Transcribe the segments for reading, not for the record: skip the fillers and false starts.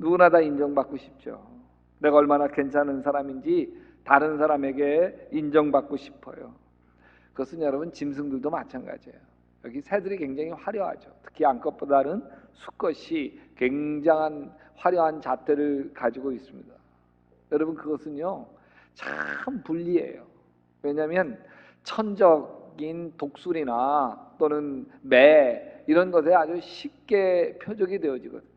누구나 다 인정받고 싶죠. 내가 얼마나 괜찮은 사람인지 다른 사람에게 인정받고 싶어요. 그것은 여러분 짐승들도 마찬가지예요. 여기 새들이 굉장히 화려하죠. 특히 암컷보다는 수컷이 굉장한 화려한 잣대를 가지고 있습니다. 여러분 그것은요 참 불리해요. 왜냐하면 천적인 독수리나 또는 매 이런 것에 아주 쉽게 표적이 되어지거든요.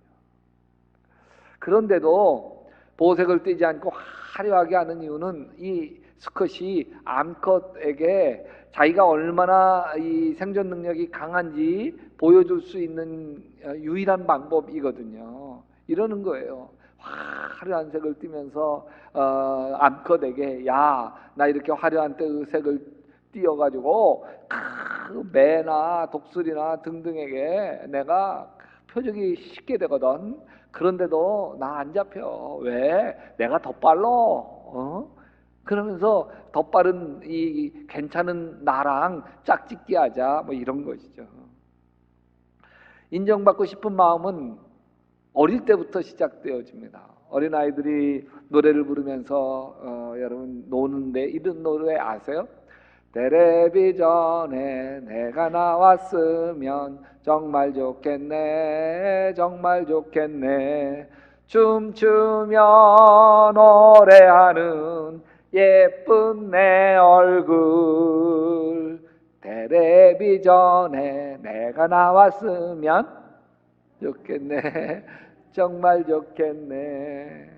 그런데도 보색을 떼지 않고 화려하게 하는 이유는 이 수컷이 암컷에게 자기가 얼마나 이 생존 능력이 강한지 보여줄 수 있는 유일한 방법이거든요. 이러는 거예요. 화려한 색을 띠면서 암컷에게 야, 나 이렇게 화려한 색을 띄어가지고 그 매나 독수리나 등등에게 내가 표적이 쉽게 되거든. 그런데도 나 안 잡혀. 왜? 내가 더 빨라. 그러면서 더 빠른 이 괜찮은 나랑 짝짓기 하자. 뭐 이런 것이죠. 인정받고 싶은 마음은 어릴 때부터 시작되어집니다. 어린아이들이 노래를 부르면서 여러분 노는데 이런 노래 아세요? 텔레비전에 내가 나왔으면 정말 좋겠네 정말 좋겠네 춤추며 노래하는 예쁜 내 얼굴 텔레비전에 내가 나왔으면 좋겠네 정말 좋겠네.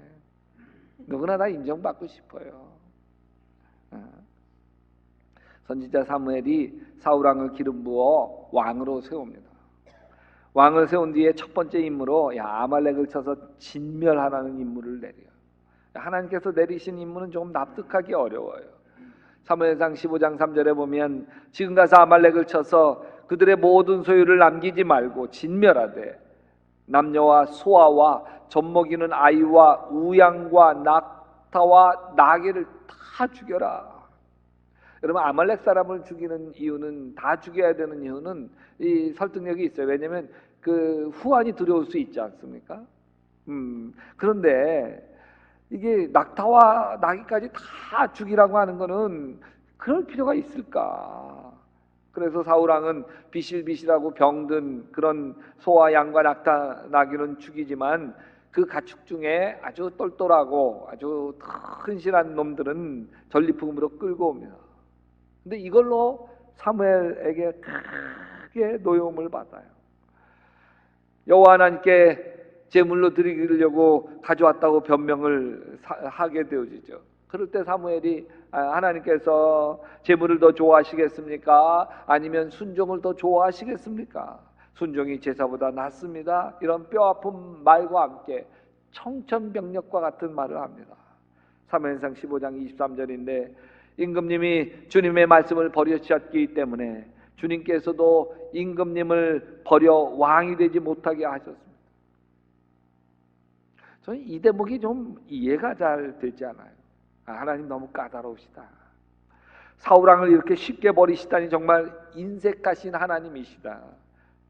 누구나 다 인정받고 싶어요. 선지자 사무엘이 사울왕을 기름 부어 왕으로 세웁니다. 왕을 세운 뒤에 첫 번째 임무로 아말렉을 쳐서 진멸하라는 임무를 내려요. 하나님께서 내리신 임무는 조금 납득하기 어려워요. 사무엘상 15장 3절에 보면 지금 가서 아말렉을 쳐서 그들의 모든 소유를 남기지 말고 진멸하되 남녀와 소아와 젖먹이는 아이와 우양과 낙타와 나귀를 다 죽여라. 여러분 아말렉 사람을 죽이는 이유는 다 죽여야 되는 이유는 이 설득력이 있어요. 왜냐하면 그 후환이 들어올 수 있지 않습니까? 그런데 이게 낙타와 나귀까지 다 죽이라고 하는 거는 그럴 필요가 있을까? 그래서 사울왕은 비실비실하고 병든 그런 소와 양과 낙타, 나귀는 죽이지만 그 가축 중에 아주 똘똘하고 아주 흔실한 놈들은 전리품으로 끌고 옵니다. 근데 이걸로 사무엘에게 크게 노여움을 받아요. 여호와 하나님께 제물로 드리려고 가져왔다고 변명을 하게 되어지죠. 그럴 때 사무엘이 하나님께서 제물을 더 좋아하시겠습니까? 아니면 순종을 더 좋아하시겠습니까? 순종이 제사보다 낫습니다. 이런 뼈아픈 말과 함께 청천벽력과 같은 말을 합니다. 사무엘상 15장 23절인데 임금님이 주님의 말씀을 버리셨기 때문에 주님께서도 임금님을 버려 왕이 되지 못하게 하셨습니다. 저는 이 대목이 좀 이해가 잘 되지 않아요. 하나님 너무 까다로우시다. 사울왕을 이렇게 쉽게 버리시다니 정말 인색하신 하나님이시다.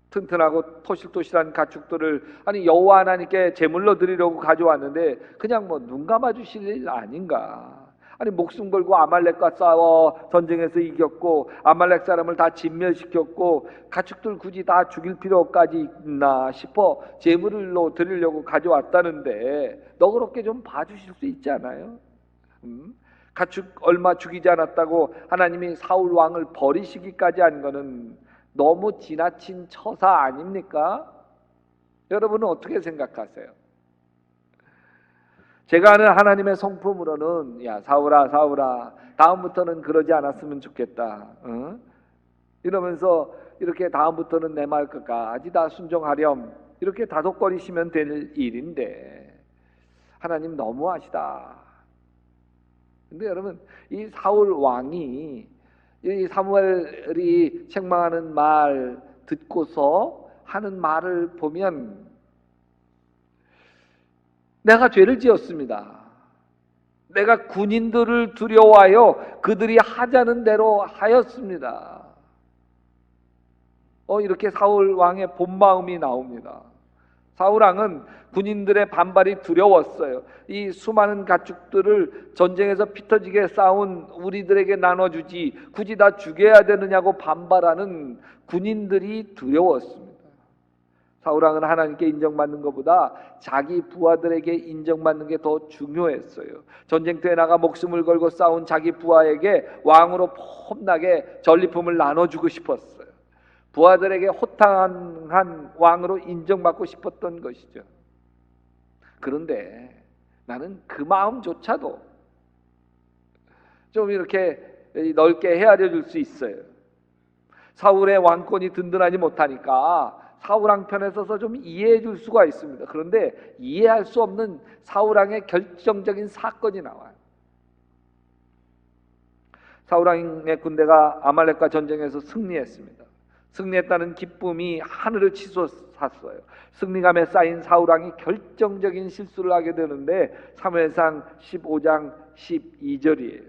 튼튼하고 토실토실한 가축들을 아니 여호와 하나님께 제물로 드리려고 가져왔는데 그냥 뭐 눈 감아 주실 일 아닌가. 아니 목숨 걸고 아말렉과 싸워 전쟁에서 이겼고 아말렉 사람을 다 진멸시켰고 가축들 굳이 다 죽일 필요까지 있나 싶어 제물로 드리려고 가져왔다는데 너그럽게 좀 봐주실 수 있지 않아요? 가축 얼마 죽이지 않았다고 하나님이 사울 왕을 버리시기까지 한 거는 너무 지나친 처사 아닙니까? 여러분은 어떻게 생각하세요? 제가 아는 하나님의 성품으로는 야 사울아 다음부터는 그러지 않았으면 좋겠다. 이러면서 이렇게 다음부터는 내 말 끝까지 다 순종하렴 이렇게 다독거리시면 될 일인데 하나님 너무하시다. 근데 여러분 이 사울 왕이 이 사무엘이 책망하는 말 듣고서 하는 말을 보면 내가 죄를 지었습니다. 내가 군인들을 두려워하여 그들이 하자는 대로 하였습니다. 이렇게 사울 왕의 본 마음이 나옵니다. 사울왕은 군인들의 반발이 두려웠어요. 이 수많은 가축들을 전쟁에서 피터지게 싸운 우리들에게 나눠주지 굳이 다 죽여야 되느냐고 반발하는 군인들이 두려웠습니다. 사울왕은 하나님께 인정받는 것보다 자기 부하들에게 인정받는 게 더 중요했어요. 전쟁터에 나가 목숨을 걸고 싸운 자기 부하에게 왕으로 폼나게 전리품을 나눠주고 싶었어요. 부하들에게 호탕한 왕으로 인정받고 싶었던 것이죠. 그런데 나는 그 마음조차도 좀 이렇게 넓게 헤아려 줄 수 있어요. 사울의 왕권이 든든하지 못하니까 사울왕 편에 서서 좀 이해해 줄 수가 있습니다. 그런데 이해할 수 없는 사울왕의 결정적인 사건이 나와요. 사울왕의 군대가 아말렉과 전쟁에서 승리했습니다. 승리했다는 기쁨이 하늘을 치솟았어요. 승리감에 쌓인 사울왕이 결정적인 실수를 하게 되는데 사무엘상 15장 12절이에요.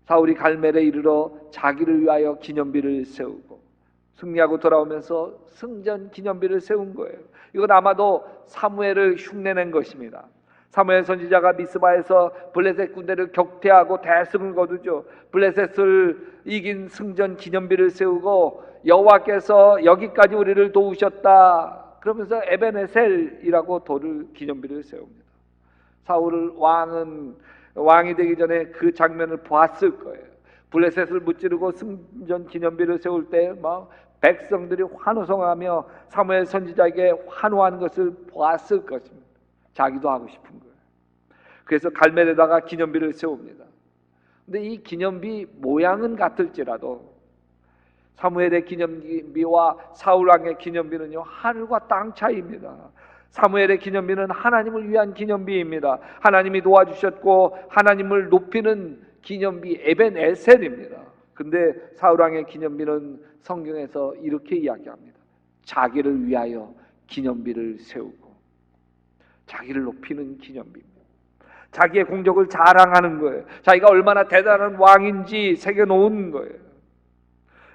사울이 갈멜에 이르러 자기를 위하여 기념비를 세우고 승리하고 돌아오면서 승전 기념비를 세운 거예요. 이건 아마도 사무엘을 흉내낸 것입니다. 사무엘 선지자가 미스바에서 블레셋 군대를 격퇴하고 대승을 거두죠. 블레셋을 이긴 승전 기념비를 세우고 여호와께서 여기까지 우리를 도우셨다 그러면서 에벤에셀이라고 돌을 기념비를 세웁니다. 사울 왕이 되기 전에 그 장면을 보았을 거예요. 블레셋을 무찌르고 승전 기념비를 세울 때 막 백성들이 환호성하며 사무엘 선지자에게 환호하는 것을 보았을 것입니다. 자기도 하고 싶은 거예요. 그래서 갈멜에다가 기념비를 세웁니다. 근데 이 기념비 모양은 같을지라도 사무엘의 기념비와 사울왕의 기념비는요 하늘과 땅 차이입니다. 사무엘의 기념비는 하나님을 위한 기념비입니다. 하나님이 도와주셨고 하나님을 높이는 기념비 에벤에셀입니다. 근데 사울왕의 기념비는 성경에서 이렇게 이야기합니다. 자기를 위하여 기념비를 세우고 자기를 높이는 기념비입니다. 자기의 공적을 자랑하는 거예요. 자기가 얼마나 대단한 왕인지 새겨놓은 거예요.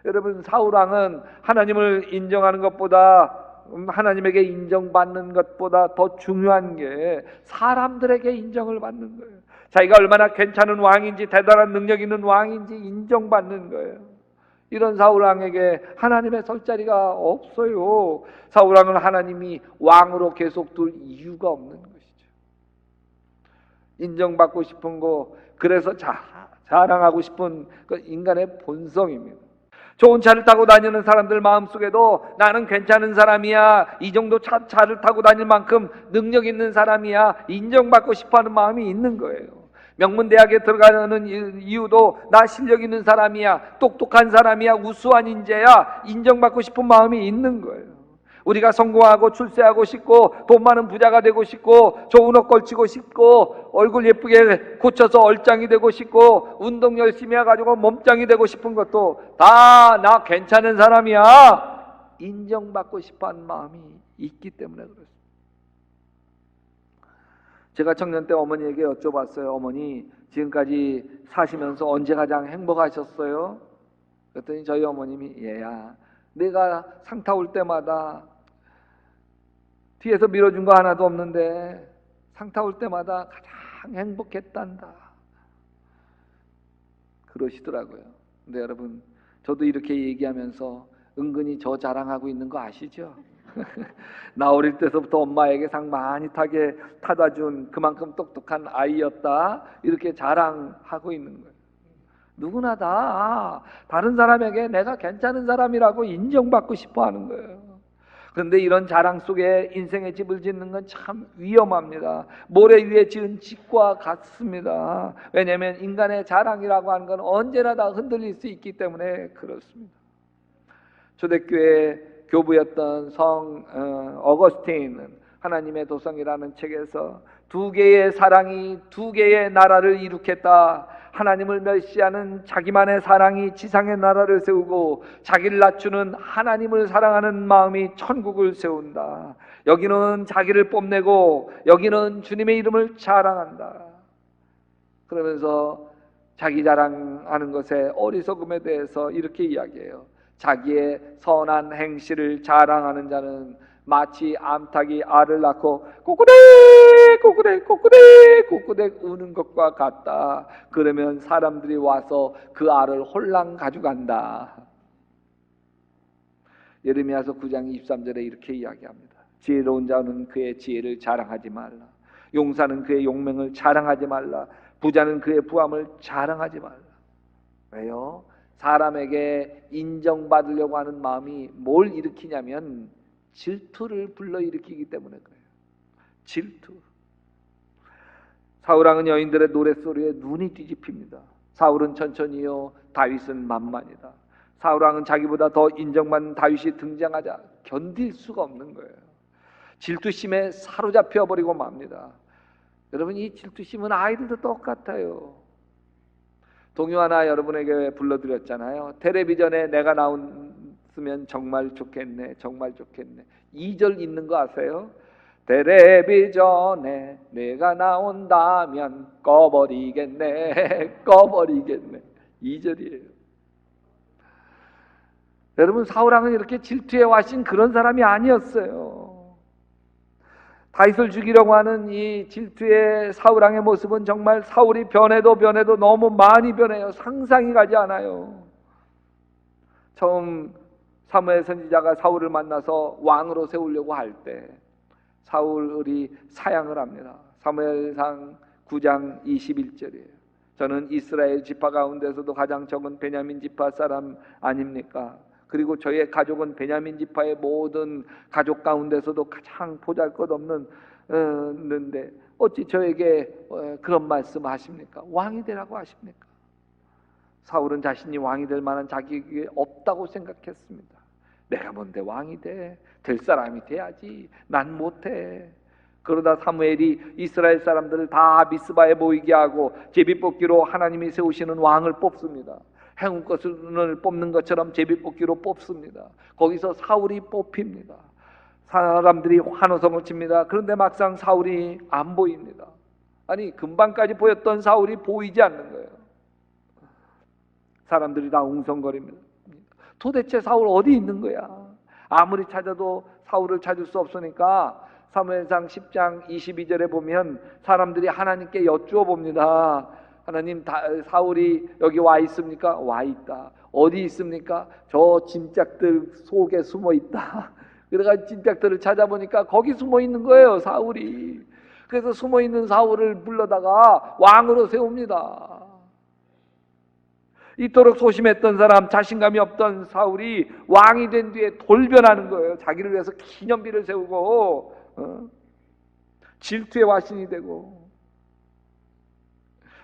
여러분, 사울왕은 하나님을 인정하는 것보다 하나님에게 인정받는 것보다 더 중요한 게 사람들에게 인정을 받는 거예요. 자기가 얼마나 괜찮은 왕인지 대단한 능력 있는 왕인지 인정받는 거예요. 이런 사울왕에게 하나님의 설 자리가 없어요. 사울왕은 하나님이 왕으로 계속 둘 이유가 없는 것이죠. 인정받고 싶은 거, 그래서 자랑하고 싶은 그 인간의 본성입니다. 좋은 차를 타고 다니는 사람들 마음속에도 나는 괜찮은 사람이야, 이 정도 차를 타고 다닐 만큼 능력 있는 사람이야, 인정받고 싶어하는 마음이 있는 거예요. 명문대학에 들어가는 이유도 나 실력 있는 사람이야, 똑똑한 사람이야, 우수한 인재야, 인정받고 싶은 마음이 있는 거예요. 우리가 성공하고 출세하고 싶고 돈 많은 부자가 되고 싶고 좋은 옷 걸치고 싶고 얼굴 예쁘게 고쳐서 얼짱이 되고 싶고 운동 열심히 해가지고 몸짱이 되고 싶은 것도 다 나 괜찮은 사람이야 인정받고 싶어하는 마음이 있기 때문에 그렇습니다. 제가 청년 때 어머니에게 여쭤봤어요. 어머니, 지금까지 사시면서 언제 가장 행복하셨어요? 그랬더니 저희 어머님이 얘야, 내가 상 타올 때마다 뒤에서 밀어준 거 하나도 없는데 상 타올 때마다 가장 행복했단다 그러시더라고요. 근데 여러분, 저도 이렇게 얘기하면서 은근히 저 자랑하고 있는 거 아시죠? 나 어릴 때서부터 엄마에게 상 많이 타게 타다 준 그만큼 똑똑한 아이였다 이렇게 자랑하고 있는 거예요. 누구나 다 다른 사람에게 내가 괜찮은 사람이라고 인정받고 싶어 하는 거예요. 그런데 이런 자랑 속에 인생의 집을 짓는 건 참 위험합니다. 모래 위에 지은 집과 같습니다. 왜냐하면 인간의 자랑이라고 하는 건 언제나 다 흔들릴 수 있기 때문에 그렇습니다. 초대교회 교부였던 성 어거스틴은 하나님의 도성이라는 책에서 두 개의 사랑이 두 개의 나라를 일으켰다. 하나님을 멸시하는 자기만의 사랑이 지상의 나라를 세우고 자기를 낮추는 하나님을 사랑하는 마음이 천국을 세운다. 여기는 자기를 뽐내고 여기는 주님의 이름을 자랑한다. 그러면서 자기 자랑하는 것의 어리석음에 대해서 이렇게 이야기해요. 자기의 선한 행실을 자랑하는 자는 마치 암탉이 알을 낳고 꼬꾸댁 꼬꾸댁 꼬꾸댁 꼬꾸댁 우는 것과 같다. 그러면 사람들이 와서 그 알을 홀랑 가져간다. 예레미야서 9장 23절에 이렇게 이야기합니다. 지혜로운 자는 그의 지혜를 자랑하지 말라. 용사는 그의 용맹을 자랑하지 말라. 부자는 그의 부함을 자랑하지 말라. 왜요? 사람에게 인정받으려고 하는 마음이 뭘 일으키냐면 질투를 불러일으키기 때문에 그래요. 질투. 사울왕은 여인들의 노랫소리에 눈이 뒤집힙니다. 사울은 천천히요, 다윗은 만만이다. 사울왕은 자기보다 더 인정받는 다윗이 등장하자 견딜 수가 없는 거예요. 질투심에 사로잡혀 버리고 맙니다. 여러분, 이 질투심은 아이들도 똑같아요. 동요 하나 여러분에게 불러드렸잖아요. 텔레비전에 내가 나왔으면 정말 좋겠네, 정말 좋겠네. 2절 있는 거 아세요? 텔레비전에 내가 나온다면 꺼버리겠네, 꺼버리겠네. 2절이에요. 여러분, 사울왕은 이렇게 질투에 와신 그런 사람이 아니었어요. 다윗을 죽이려고 하는 이 질투의 사울왕의 모습은 정말 사울이 변해도 너무 많이 변해요. 상상이 가지 않아요. 처음 사무엘 선지자가 사울을 만나서 왕으로 세우려고 할 때 사울이 사양을 합니다. 사무엘상 9장 21절이에요. 저는 이스라엘 지파 가운데서도 가장 적은 베냐민 지파 사람 아닙니까? 그리고 저의 가족은 베냐민 지파의 모든 가족 가운데서도 가장 보잘것없는 는데 어찌 저에게 그런 말씀하십니까? 왕이 되라고 하십니까? 사울은 자신이 왕이 될 만한 자격이 없다고 생각했습니다. 내가 뭔데 왕이 돼? 될 사람이 돼야지. 난 못해. 그러다 사무엘이 이스라엘 사람들을 다 미스바에 모이게 하고 제비뽑기로 하나님이 세우시는 왕을 뽑습니다. 행운것을 뽑는 것처럼 제비뽑기로 뽑습니다. 거기서 사울이 뽑힙니다. 사람들이 환호성을 칩니다. 그런데 막상 사울이 안 보입니다. 아니, 금방까지 보였던 사울이 보이지 않는 거예요. 사람들이 다 웅성거립니다. 도대체 사울 어디 있는 거야? 아무리 찾아도 사울을 찾을 수 없으니까 사무엘상 10장 22절에 보면 사람들이 하나님께 여쭈어 봅니다. 하나님, 사울이 여기 와 있습니까? 와 있다. 어디 있습니까? 저 짐짝들 속에 숨어 있다. 그래가지고 짐짝들을 찾아보니까 거기 숨어 있는 거예요, 사울이. 그래서 숨어 있는 사울을 불러다가 왕으로 세웁니다. 이토록 소심했던 사람, 자신감이 없던 사울이 왕이 된 뒤에 돌변하는 거예요. 자기를 위해서 기념비를 세우고 질투의 화신이 되고.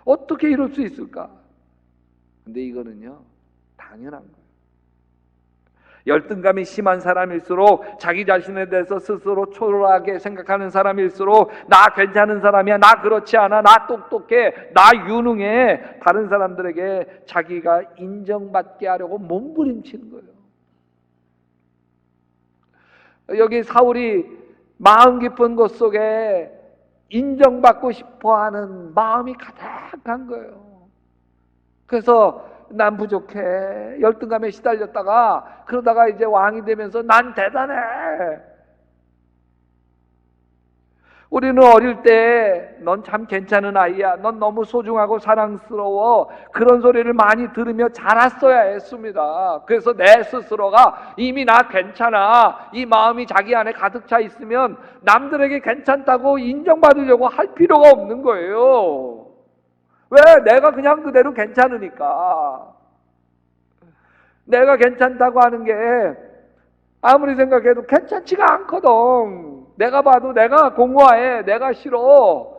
어떻게 이럴 수 있을까? 근데 이거는요, 당연한 거예요. 열등감이 심한 사람일수록, 자기 자신에 대해서 스스로 초라하게 생각하는 사람일수록, 나 괜찮은 사람이야, 나 그렇지 않아, 나 똑똑해, 나 유능해, 다른 사람들에게 자기가 인정받게 하려고 몸부림치는 거예요. 여기 사울이 마음 깊은 곳 속에 인정받고 싶어하는 마음이 가득한 거예요. 그래서 난 부족해, 열등감에 시달렸다가 그러다가 이제 왕이 되면서 난 대단해. 우리는 어릴 때 넌 참 괜찮은 아이야, 넌 너무 소중하고 사랑스러워, 그런 소리를 많이 들으며 자랐어야 했습니다. 그래서 내 스스로가 이미 나 괜찮아, 이 마음이 자기 안에 가득 차 있으면 남들에게 괜찮다고 인정받으려고 할 필요가 없는 거예요. 왜? 내가 그냥 그대로 괜찮으니까. 내가 괜찮다고 하는 게 아무리 생각해도 괜찮지가 않거든. 내가 봐도 내가 공허해, 내가 싫어.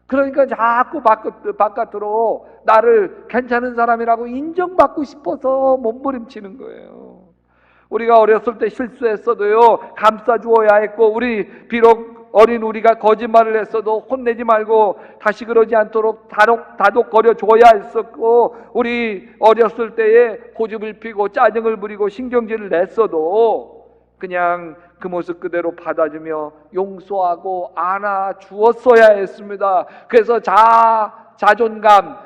그러니까 자꾸 바깥으로 나를 괜찮은 사람이라고 인정받고 싶어서 몸부림치는 거예요. 우리가 어렸을 때 실수했어도요, 감싸주어야 했고, 우리 비록 어린 우리가 거짓말을 했어도 혼내지 말고 다시 그러지 않도록 다독거려 줘야 했었고, 우리 어렸을 때에 고집을 피고 짜증을 부리고 신경질을 냈어도 그냥 그 모습 그대로 받아주며 용서하고 안아주었어야 했습니다. 그래서 자존감,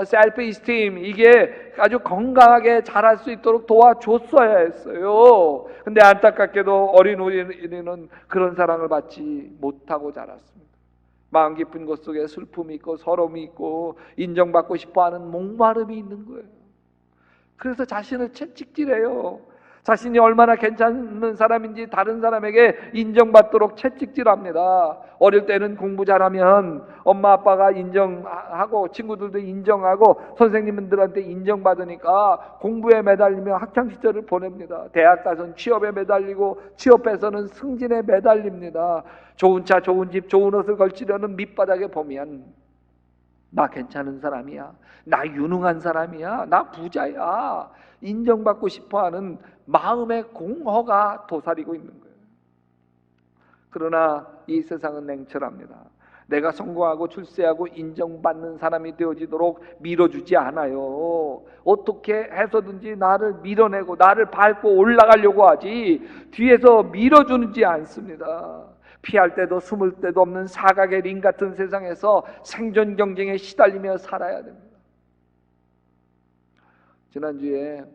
셀프 이스팀 이게 아주 건강하게 자랄 수 있도록 도와줬어야 했어요. 근데 안타깝게도 어린 우리는 그런 사랑을 받지 못하고 자랐습니다. 마음 깊은 곳 속에 슬픔이 있고 서러움이 있고 인정받고 싶어하는 목마름이 있는 거예요. 그래서 자신을 채찍질해요. 자신이 얼마나 괜찮은 사람인지 다른 사람에게 인정받도록 채찍질합니다. 어릴 때는 공부 잘하면 엄마 아빠가 인정하고 친구들도 인정하고 선생님들한테 인정받으니까 공부에 매달리며 학창시절을 보냅니다. 대학 가서는 취업에 매달리고 취업해서는 승진에 매달립니다. 좋은 차, 좋은 집, 좋은 옷을 걸치려는 밑바닥에 보면 나 괜찮은 사람이야, 나 유능한 사람이야, 나 부자야, 인정받고 싶어하는 마음의 공허가 도사리고 있는 거예요. 그러나 이 세상은 냉철합니다. 내가 성공하고 출세하고 인정받는 사람이 되어지도록 밀어주지 않아요. 어떻게 해서든지 나를 밀어내고 나를 밟고 올라가려고 하지 뒤에서 밀어주지 않습니다. 피할 때도 숨을 때도 없는 사각의 링 같은 세상에서 생존 경쟁에 시달리며 살아야 됩니다. 지난주에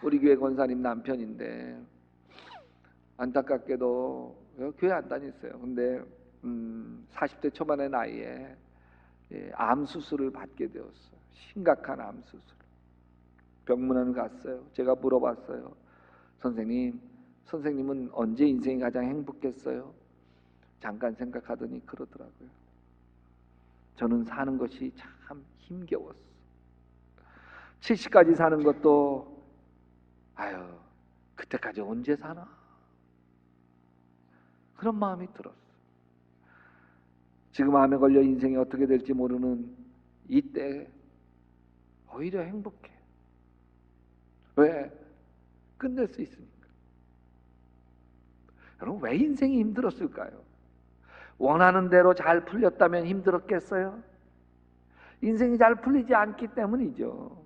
우리 교회 권사님 남편인데 안타깝게도 교회 안 다녔어요. 근데 40대 초반의 나이에 암 수술을 받게 되었어요. 심각한 암 수술. 병문안 갔어요. 제가 물어봤어요. 선생님은 언제 인생이 가장 행복했어요? 잠깐 생각하더니 그러더라고요. 저는 사는 것이 참 힘겨웠어. 70까지 사는 것도 그때까지 언제 사나? 그런 마음이 들었어. 지금 암에 걸려 인생이 어떻게 될지 모르는 이때 오히려 행복해. 왜? 끝낼 수 있으니까. 여러분, 왜 인생이 힘들었을까요? 원하는 대로 잘 풀렸다면 힘들었겠어요? 인생이 잘 풀리지 않기 때문이죠.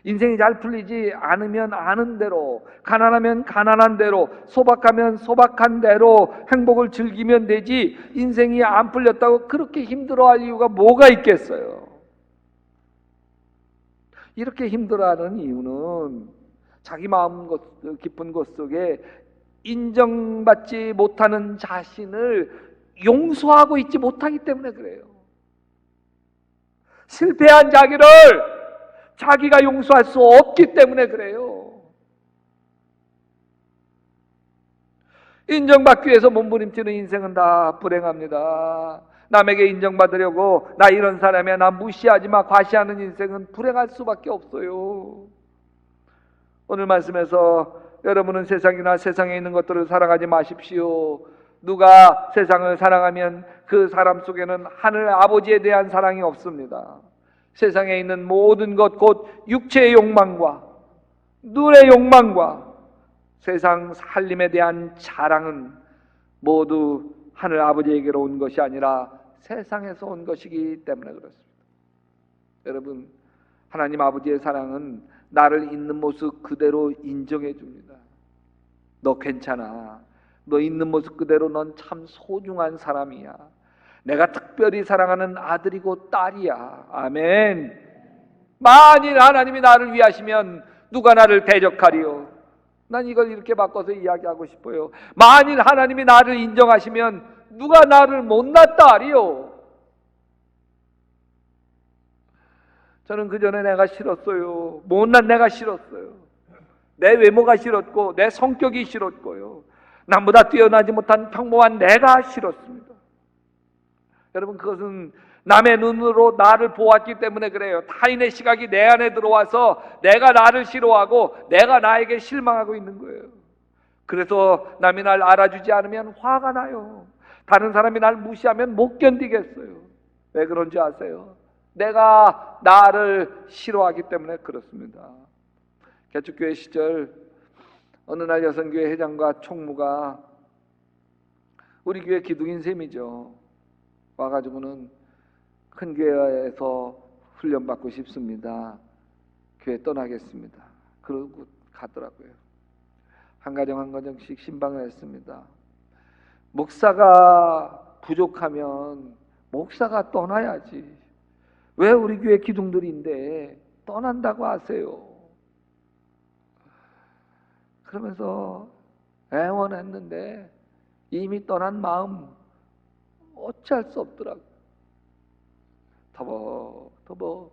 인생이 잘 풀리지 않으면 아는 대로, 가난하면 가난한 대로, 소박하면 소박한 대로 행복을 즐기면 되지, 인생이 안 풀렸다고 그렇게 힘들어할 이유가 뭐가 있겠어요? 이렇게 힘들어하는 이유는 자기 마음 깊은 곳 속에 인정받지 못하는 자신을 용서하고 있지 못하기 때문에 그래요. 실패한 자기가 용서할 수 없기 때문에 그래요. 인정받기 위해서 몸부림치는 인생은 다 불행합니다. 남에게 인정받으려고 나 이런 사람이야, 나 무시하지 마, 과시하는 인생은 불행할 수밖에 없어요. 오늘 말씀에서 여러분은 세상이나 세상에 있는 것들을 사랑하지 마십시오. 누가 세상을 사랑하면 그 사람 속에는 하늘 아버지에 대한 사랑이 없습니다. 세상에 있는 모든 것, 곧 육체의 욕망과 눈의 욕망과 세상 살림에 대한 자랑은 모두 하늘 아버지에게로 온 것이 아니라 세상에서 온 것이기 때문에 그렇습니다. 여러분, 하나님 아버지의 사랑은 나를 있는 모습 그대로 인정해 줍니다. 너 괜찮아. 너 있는 모습 그대로 넌 참 소중한 사람이야. 내가 특별히 사랑하는 아들이고 딸이야. 아멘. 만일 하나님이 나를 위하시면 누가 나를 대적하리요? 난 이걸 이렇게 바꿔서 이야기하고 싶어요. 만일 하나님이 나를 인정하시면 누가 나를 못났다 하리요? 저는 그전에 내가 싫었어요. 못난 내가 싫었어요. 내 외모가 싫었고 내 성격이 싫었고요. 남보다 뛰어나지 못한 평범한 내가 싫었습니다. 여러분, 그것은 남의 눈으로 나를 보았기 때문에 그래요. 타인의 시각이 내 안에 들어와서 내가 나를 싫어하고 내가 나에게 실망하고 있는 거예요. 그래서 남이 날 알아주지 않으면 화가 나요. 다른 사람이 날 무시하면 못 견디겠어요. 왜 그런지 아세요? 내가 나를 싫어하기 때문에 그렇습니다. 개척교회 시절 어느 날 여성교회 회장과 총무가 우리 교회 기둥인 셈이죠. 와가지고는 큰 교회에서 훈련받고 싶습니다. 교회 떠나겠습니다. 그러고 가더라고요. 한 가정 한 가정씩 신방을 했습니다. 목사가 부족하면 목사가 떠나야지. 왜 우리 교회 기둥들인데 떠난다고 하세요? 그러면서 애원했는데 이미 떠난 마음 어찌할 수 없더라고요. 터벅터벅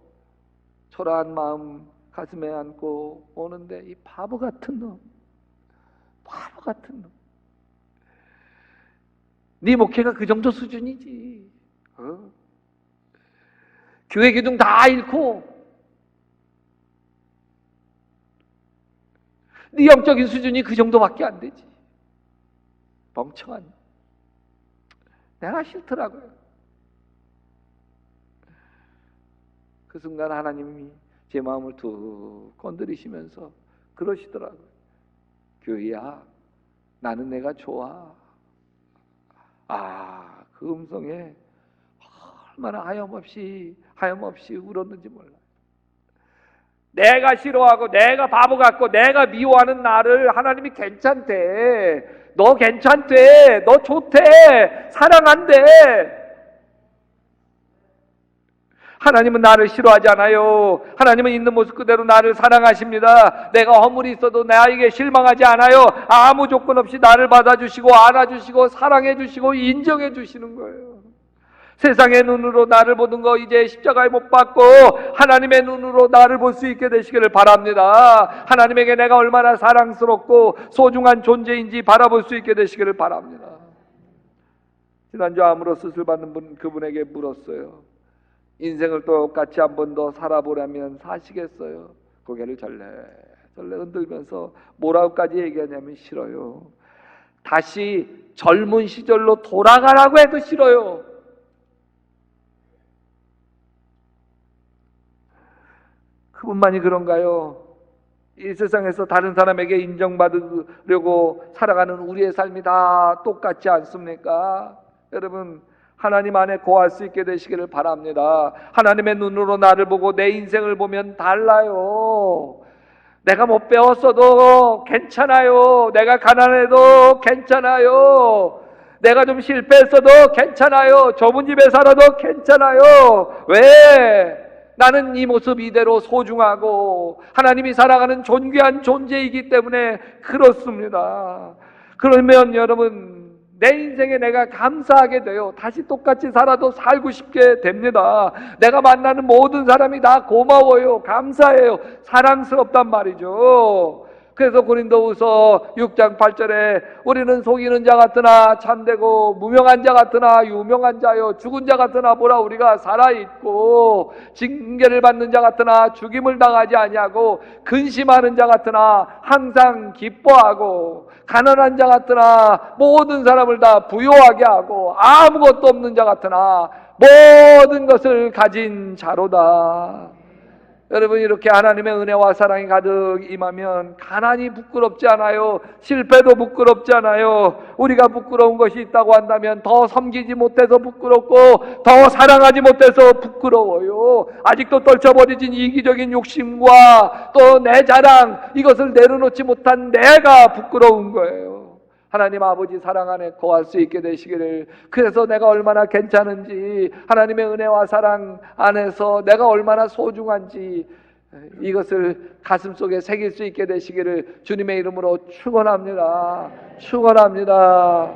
초라한 마음 가슴에 안고 오는데 이 바보 같은 놈, 바보 같은 놈. 네 목회가 그 정도 수준이지. 교회 기둥 다 잃고 네 영적인 수준이 그 정도밖에 안 되지. 멍청한. 내가 싫더라고요. 그 순간 하나님이 제 마음을 툭 건드리시면서 그러시더라고요. 교희야, 나는 내가 좋아. 그 음성에 얼마나 하염없이 울었는지 몰라요. 내가 싫어하고 내가 바보 같고 내가 미워하는 나를 하나님이 괜찮대. 너 괜찮대. 너 좋대. 사랑한대. 하나님은 나를 싫어하지 않아요. 하나님은 있는 모습 그대로 나를 사랑하십니다. 내가 허물이 있어도 나에게 실망하지 않아요. 아무 조건 없이 나를 받아주시고 안아주시고 사랑해주시고 인정해주시는 거예요. 세상의 눈으로 나를 보는 거 이제 십자가에 못 박고 하나님의 눈으로 나를 볼 수 있게 되시기를 바랍니다. 하나님에게 내가 얼마나 사랑스럽고 소중한 존재인지 바라볼 수 있게 되시기를 바랍니다. 지난주 암으로 수술 받는 분, 그분에게 물었어요. 인생을 똑같이 한 번 더 살아보려면 사시겠어요? 고개를 절레절레 흔들면서 뭐라고까지 얘기하냐면 싫어요. 다시 젊은 시절로 돌아가라고 해도 싫어요. 그분만이 그런가요? 이 세상에서 다른 사람에게 인정받으려고 살아가는 우리의 삶이 다 똑같지 않습니까? 여러분, 하나님 안에 거할 수 있게 되시기를 바랍니다. 하나님의 눈으로 나를 보고 내 인생을 보면 달라요. 내가 못 배웠어도 괜찮아요. 내가 가난해도 괜찮아요. 내가 좀 실패했어도 괜찮아요. 좁은 집에 살아도 괜찮아요. 왜? 나는 이 모습 이대로 소중하고 하나님이 사랑하는 존귀한 존재이기 때문에 그렇습니다. 그러면 여러분, 내 인생에 내가 감사하게 돼요. 다시 똑같이 살아도 살고 싶게 됩니다. 내가 만나는 모든 사람이 다 고마워요. 감사해요. 사랑스럽단 말이죠. 그래서 고린도후서 6장 8절에 우리는 속이는 자 같으나 참되고 무명한 자 같으나 유명한 자요 죽은 자 같으나 보라 우리가 살아있고 징계를 받는 자 같으나 죽임을 당하지 아니하고 근심하는 자 같으나 항상 기뻐하고 가난한 자 같으나 모든 사람을 다 부요하게 하고 아무것도 없는 자 같으나 모든 것을 가진 자로다. 여러분, 이렇게 하나님의 은혜와 사랑이 가득 임하면 가난이 부끄럽지 않아요. 실패도 부끄럽지 않아요. 우리가 부끄러운 것이 있다고 한다면 더 섬기지 못해서 부끄럽고 더 사랑하지 못해서 부끄러워요. 아직도 떨쳐버려진 이기적인 욕심과 또 내 자랑, 이것을 내려놓지 못한 내가 부끄러운 거예요. 하나님 아버지 사랑 안에 거할 수 있게 되시기를, 그래서 내가 얼마나 괜찮은지, 하나님의 은혜와 사랑 안에서 내가 얼마나 소중한지 이것을 가슴속에 새길 수 있게 되시기를 주님의 이름으로 축원합니다. 축원합니다.